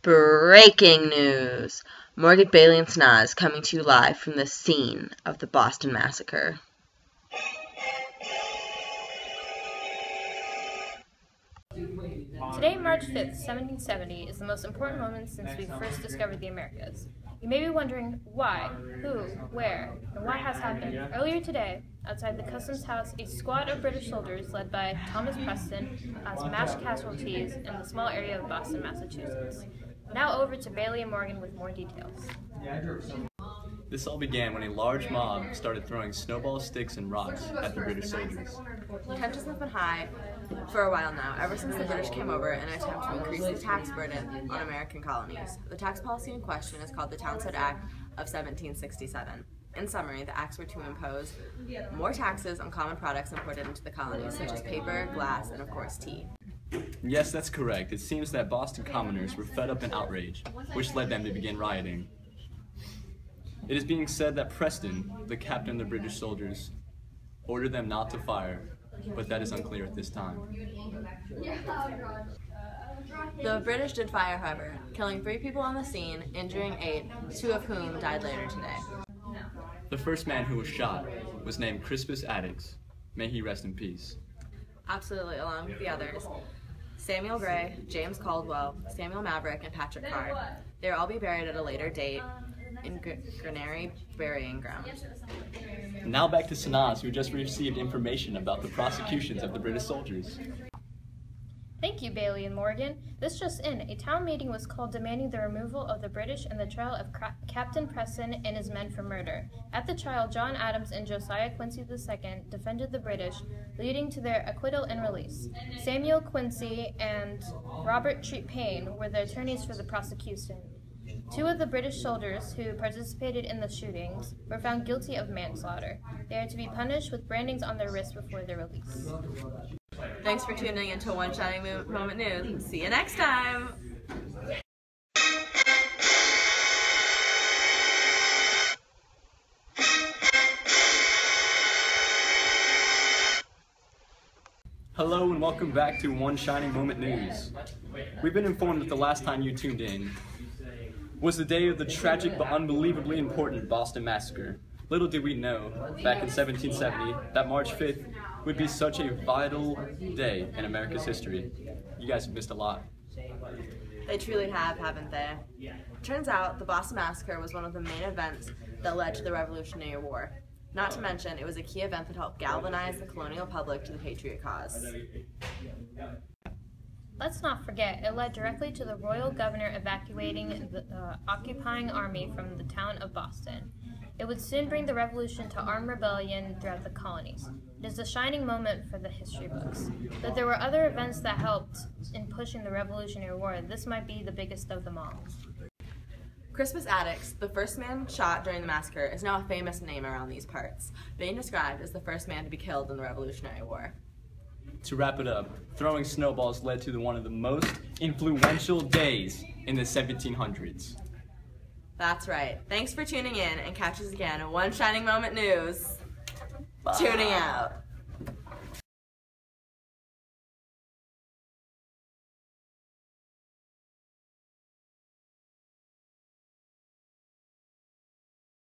Breaking news! Morgan, Bailey, and Snaz coming to you live from the scene of the Boston Massacre. Today, March 5th, 1770, is the most important moment since we first discovered the Americas. You may be wondering why, who, where, and what has happened. Earlier today, outside the Customs House, a squad of British soldiers led by Thomas Preston caused mass casualties in the small area of Boston, Massachusetts. Now over to Bailey and Morgan with more details. This all began when a large mob started throwing snowballs, sticks, and rocks at the British soldiers. Tensions have been high for a while now, ever since the British came over in an attempt to increase the tax burden on American colonies. The tax policy in question is called the Townshend Act of 1767. In summary, the acts were to impose more taxes on common products imported into the colonies, such as paper, glass, and of course tea. Yes, that's correct. It seems that Boston commoners were fed up and outraged, which led them to begin rioting. It is being said that Preston, the captain of the British soldiers, ordered them not to fire, but that is unclear at this time. The British did fire, however, killing 3 people on the scene, injuring 8, 2 of whom died later today. The first man who was shot was named Crispus Attucks. May he rest in peace. Absolutely, along with the others, Samuel Gray, James Caldwell, Samuel Maverick, and Patrick Card. They will all be buried at a later date in Granary Burying Ground. Now back to Snaz, who just received information about the prosecutions of the British soldiers. Thank you, Bailey and Morgan. This just in, a town meeting was called demanding the removal of the British and the trial of Captain Preston and his men for murder. At the trial, John Adams and Josiah Quincy II defended the British, leading to their acquittal and release. Samuel Quincy and Robert Treat Payne were the attorneys for the prosecution. 2 of the British soldiers who participated in the shootings were found guilty of manslaughter. They are to be punished with brandings on their wrists before their release. Thanks for tuning into One Shining Moment News. See you next time! Hello and welcome back to One Shining Moment News. We've been informed that the last time you tuned in was the day of the tragic but unbelievably important Boston Massacre. Little did we know, back in 1770, that March 5th would be such a vital day in America's history. You guys have missed a lot. They truly have, haven't they? Turns out, the Boston Massacre was one of the main events that led to the Revolutionary War. Not to mention, it was a key event that helped galvanize the colonial public to the patriot cause. Let's not forget, it led directly to the royal governor evacuating the occupying army from the town of Boston. It would soon bring the revolution to armed rebellion throughout the colonies. It is a shining moment for the history books. Though there were other events that helped in pushing the Revolutionary War, this might be the biggest of them all. Crispus Attucks, the first man shot during the massacre, is now a famous name around these parts, being described as the first man to be killed in the Revolutionary War. To wrap it up, throwing snowballs led to one of the most influential days in the 1700s. That's right. Thanks for tuning in, and catch us again at One Shining Moment News. Bye. Tuning out.